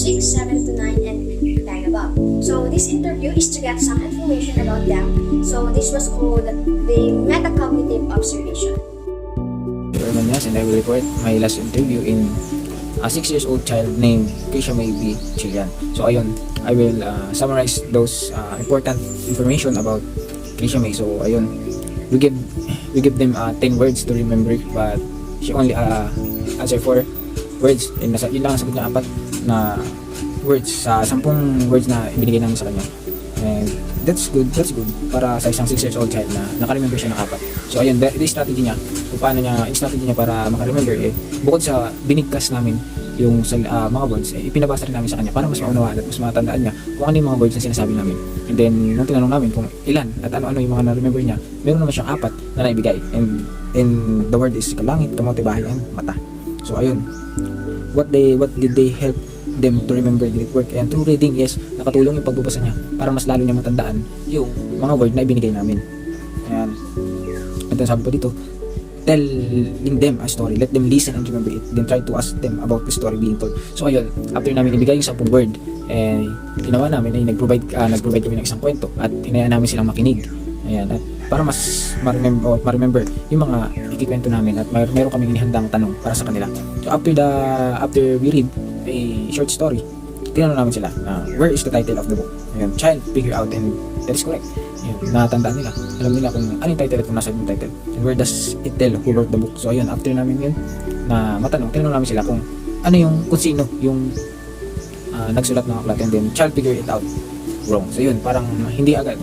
6, 7 to 9, and 10 above. So this interview is to get some information about them. So this was called the Metacognitive Observation. And I will report my last interview in a 6 years old child named Krisha May B. Chilian. So ayun, I will summarize those important information about Krisha May. So ayun, we give them 10 words to remember, but she only answer 4 words, and yun lang ang sagot niya, 4 na words sa 10 words na ibinigay namin sa kanya. And that's good para sa isang 6 years old child na nakaremember siya ng 4. So ayun, the strategy niya, kung paano niya, yung strategy niya para makaremember, bukod sa binigkas namin yung mga words, ipinabasa rin namin sa kanya para mas maunawaan at mas matandaan niya kung ano yung mga words na sinasabi namin. And then nung tinanong namin kung ilan at ano-ano yung mga na-remember niya, meron naman siyang 4 na naibigay, and the word is kalangit, kamote, bahay, and mata. So ayun, what did they help them to remember the work? And through reading, yes, nakatulong yung pagbabasa niya para mas lalo niya matandaan yung mga word na ibinigay namin. Ayan. And then sabi pa dito, telling them a story, let them listen and remember it, then try to ask them about the story being told. So ayun, after namin ibigay yung 10 word, ginawa namin ay nag-provide kami ng isang kwento at hinayaan namin silang makinig. Ayan, at para mas ma-remember yung mga ikikwento namin, at meron kaming inihandang tanong para sa kanila. So after we read a short story, tinanong namin sila, where is the title of the book? Ayan, child figure out, and that is correct. Ayan, natandaan nila, alam nila kung ano yung title at kung nasa yung title, and where does it tell who wrote the book. So ayun, after namin yun na matanong, tinanong namin sila kung ano kung sino yung nagsulat ng aklat, and then child figure it out wrong. So yun, parang hindi agad,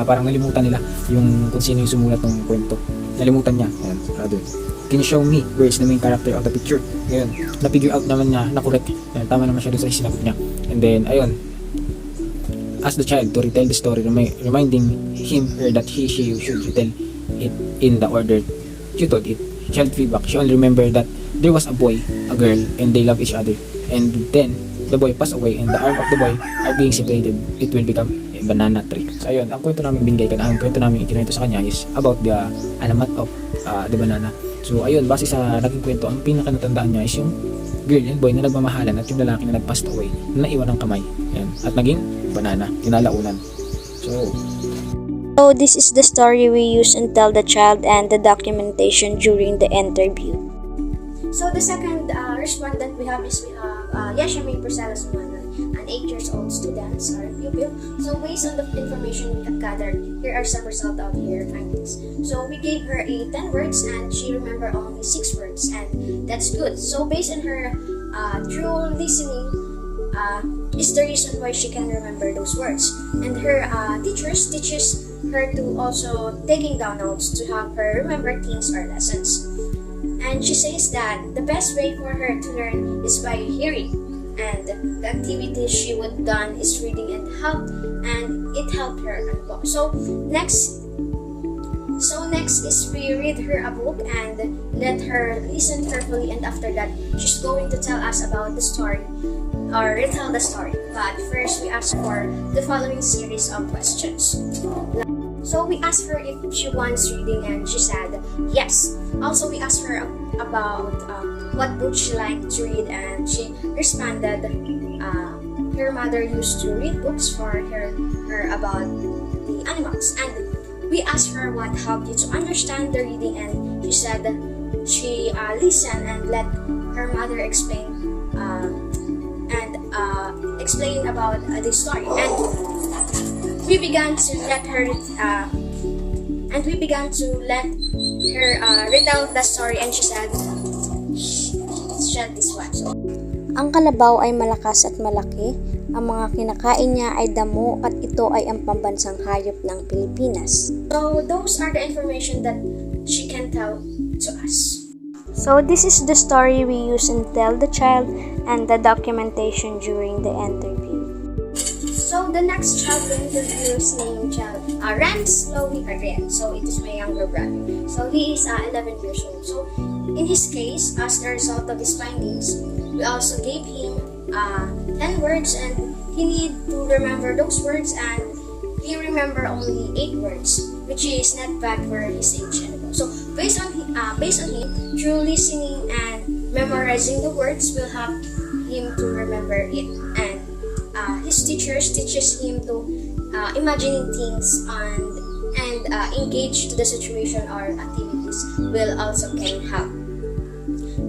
parang nalimutan nila yung kung sino yung sumulat ng kwento, nalimutan niya. Ayan, rather, can you show me where is the main character of the picture? Ngayon, na-figure out naman niya na correct. Ayan, tama naman siya doon sa sinagot niya. And then, ayun, ask the child to retell the story, reminding her that she should retell it in the order she told it. Child feedback, she only remembered that there was a boy, a girl, and they love each other. And then, the boy passed away, and the arm of the boy are being separated. It will become a banana tree. So ayun, ang kwento namin binigay ka na, ang kwento namin ikinento sa kanya is about the alamat of the banana. So ayun, base sa naging kwento, ang pinaka-natandaan niya is yung girl and boy na nagmamahalan, at yung lalaki na nag-passed away, na naiwan ng kamay. Ayan, at naging banana, kinalaunan. So this is the story we use and tell the child and the documentation during the interview. So the second respondent we have is Yasha May Porcelas, an 8 years old student or pupil. So based on the information we have gathered, here are some results of her findings. So we gave her 10 words, and she remembered only 6 words, and that's good. So based on her true listening, is the reason why she can remember those words. And her teaches her to also taking down notes to help her remember things or lessons. And she says that the best way for her to learn is by hearing, and the activity she would done is reading, and it helped her a lot. So next is we read her a book and let her listen carefully, and after that she's going to tell us about the story or retell the story. But first we ask for the following series of questions. So we asked her if she wants reading, and she said yes. Also, we asked her about what book she liked to read, and she responded her mother used to read books for her about the animals. And we asked her what helped you to understand the reading, and she said she listened and let her mother explain about the story. And we began to let her retell the story, and she said this one. So, Ang kalabaw ay malakas at malaki. Ang mga kinakain niya ay damo, at ito ay ang pambansang hayop ng Pilipinas. those are the information that she can tell to us. So this is the story we use and tell the child and the documentation during the interview. So the next child we interview is named Rance Chloe Ariel. So it is my younger brother. So he is 11 years old. So in his case, as a result of his findings, we also gave him 10 words, and he need to remember those words, and he remember only 8 words, which is not bad for his age. So based on him, through listening and memorizing the words will help him to remember it, and his teachers teaches him to imagining things and engage to the situation or activities will also can help.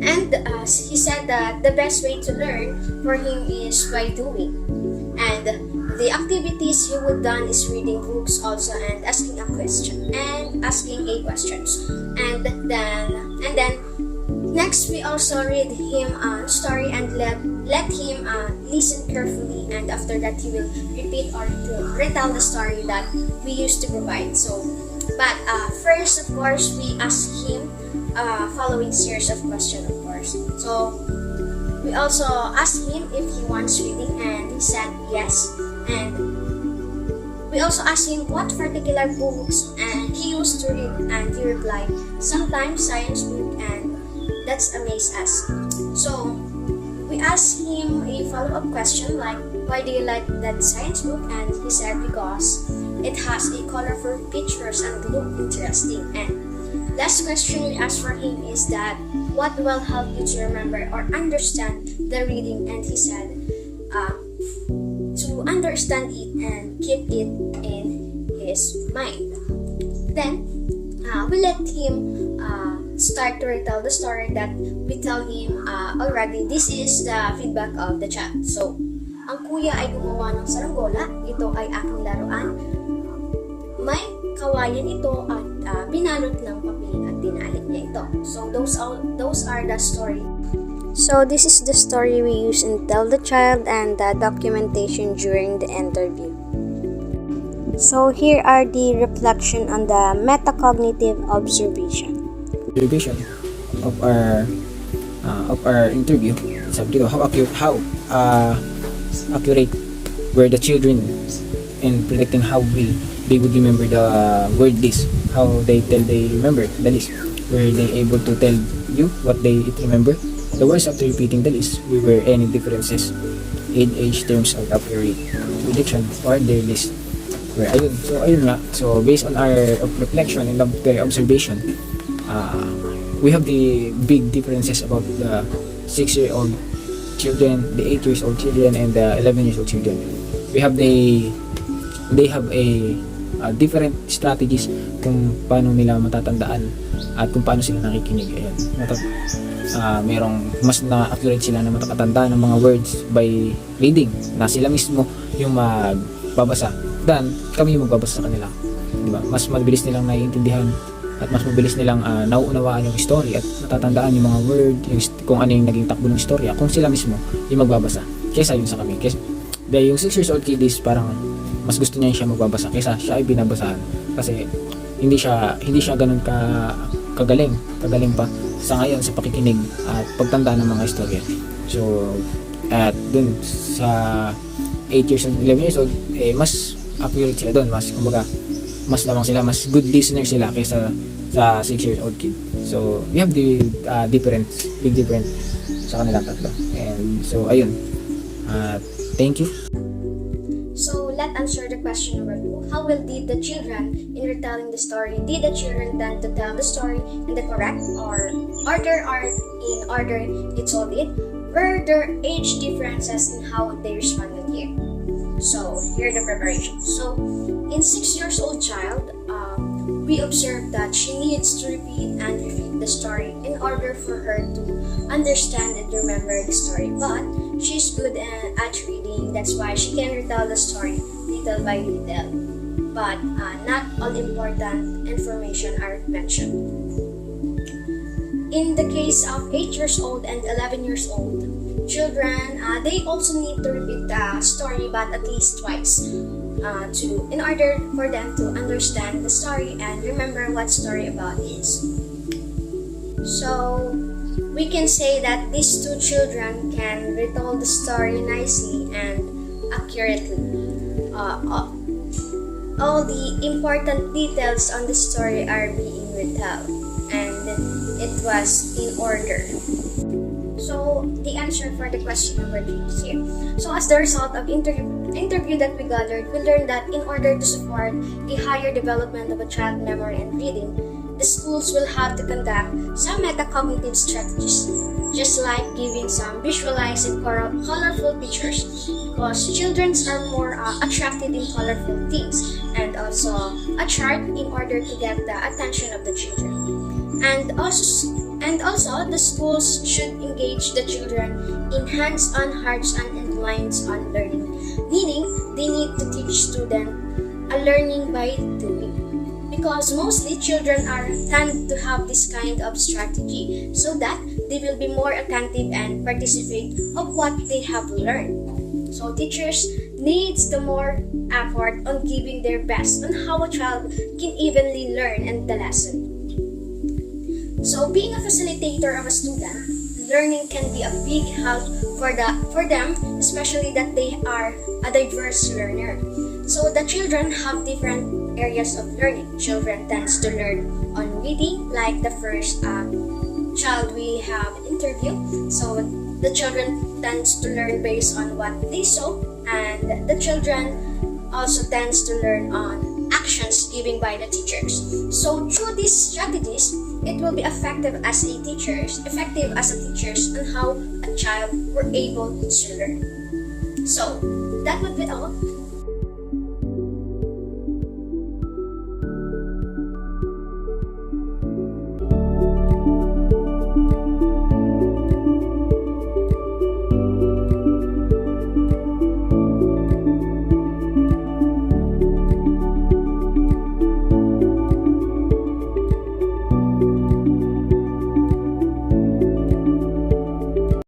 And he said that the best way to learn for him is by doing. And the activities he would done is reading books also and asking a questions. And then next we also read him a story and let him listen carefully, and after that he will repeat or retell the story that we used to provide. But first, of course, we ask him following series of questions, of course. So we also asked him if he wants reading, and he said yes. And we also asked him what particular books and he used to read, and he replied, sometimes science book, and that's amazed us. So we asked him a follow-up question like, why do you like that science book? And he said because it has a colorful pictures and look interesting. And last question we asked for him is that what will help you to remember or understand the reading? And he said to understand it and keep it in his mind. Then we let him start to retell the story that we tell him already. This is the feedback of the child. So, ang kuya ay gumawa ng saranggola. Ito ay aking laruan. May kawayan ito at binalot ng papel at dinalit niya ito. So, those are the story. So this is the story we use in Tell the Child and the documentation during the interview. So here are the reflection on the metacognitive observation. Observation of our interview. Sabi dito, how accurate were the children in predicting how they would remember the word list, how they remember the list. Were they able to tell you what they remember? The words after repeating the list, were any differences in age terms of accurate prediction or their list. Ayun nga. So based on our reflection and the observation, we have the big differences about the 6-year-old children, the 8-year-old children, and the 11-year-old children. They have a different strategies kung paano nila matatandaan at kung paano sila nakikinig. Ayan. Merong mas na-accurate sila na matakatanda ng mga words by reading, na sila mismo yung magbabasa dan kami yung magbabasa sa kanila, diba? Mas mabilis nilang naiintindihan at mas mabilis nilang nauunawaan yung story at natatandaan yung mga word, kung ano yung naging takbo ng storya kung sila mismo yung magbabasa kaysa yung sa kami. Dahil yung 6 years old kid is parang mas gusto niya siya magbabasa kaysa siya ay binabasahan, kasi hindi siya ganun kagaling pa sa ngayon sa pakikinig at pagtanda ng mga istorya. So at dun sa 8 years and 11 years old, mas accurate sila dun, mas lamang sila, mas good listener sila kaysa sa 6 years old kid. So we have the big difference sa kanilang tatlo. And so ayun, thank you. So let's answer the question number 2. How well did the children in retelling the story? Did the children tend to tell the story in the correct order or in order it told it? Were there age differences in how they responded here? So here the preparation. So in 6 years old child, we observed that she needs to repeat the story in order for her to understand and remember the story. But she's good at reading, that's why she can retell the story little by little. But not all important information are mentioned. In the case of 8 years old and 11 years old children, they also need to repeat the story but at least twice in order for them to understand the story and remember what story about is. So we can say that these two children can retell the story nicely and accurately. All the important details on the story are being retold, and it was in order. So the answer for the question number 3 is here. So as the result of interview that we gathered, we learned that in order to support a higher development of a child memory and reading, the schools will have to conduct some metacognitive strategies just like giving some visualized and colorful pictures, because children are more attracted in colorful things, and also a chart in order to get the attention of the children. And also the schools should engage the children in hands-on, hearts-on, and minds-on learning, meaning they need to teach students a learning by doing, because mostly children tend to have this kind of strategy so that they will be more attentive and participate of what they have learned. So teachers needs the more effort on giving their best on how a child can evenly learn and the lesson. So being a facilitator of a student, learning can be a big help for them, especially that they are a diverse learner. So the children have different areas of learning. Children tends to learn on reading, like the first child we have interview. So the children tends to learn based on what they saw, and the children also tends to learn on actions given by the teachers. So through these strategies, it will be effective as a teachers on how a child were able to learn. So that would be all.